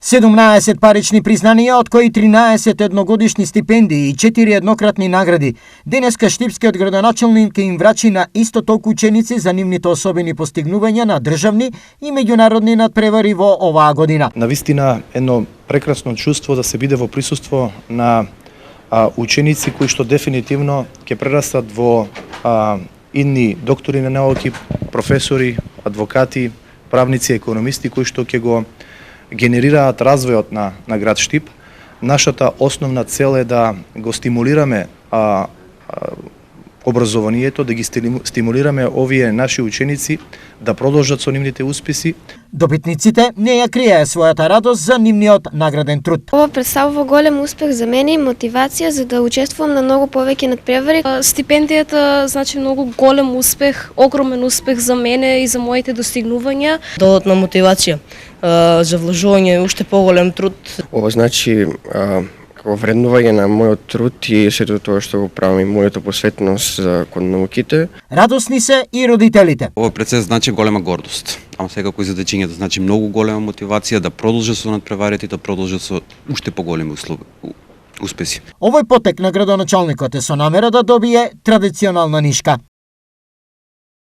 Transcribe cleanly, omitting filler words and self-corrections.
17 парични признанија, од кои 13 едногодишни стипендии и 4 еднократни награди. Денеска штипскиот градоначелник им врачи на исто толку ученици за нивните особени постигнувања на државни и меѓународни надпревари во оваа година. Навистина едно прекрасно чувство да се биде во присуство на ученици кои што дефинитивно ќе прерастат во идни доктори на науки, професори, адвокати, правници, економисти кои што ќе го генерираат развојот на град Штип. Нашата основна цел е да го стимулираме образованието, да ги стимулираме овие наши ученици да продолжат со нивните успеси. Добитниците не ја криеа својата радост за нивниот награден труд. Ова представува голем успех за мене и мотивација за да учествувам на многу повеќе надпревари. Стипендијата значи многу голем успех, огромен успех за мене и за моите достигнувања. Додатна мотивација за вложување и уште поголем труд. Ова значи како вреднување на мојот труд и сето тоа што го правам и мојата посветеност кон науките. Радосни се и родителите. Ова пред се значи голема гордост, ама секако и за дечињата значи многу голема мотивација да продолжат со надпреварите и да продолжат со уште поголеми успеси. Овој потек на градоначалникот е со намера да добие традиционална нишка.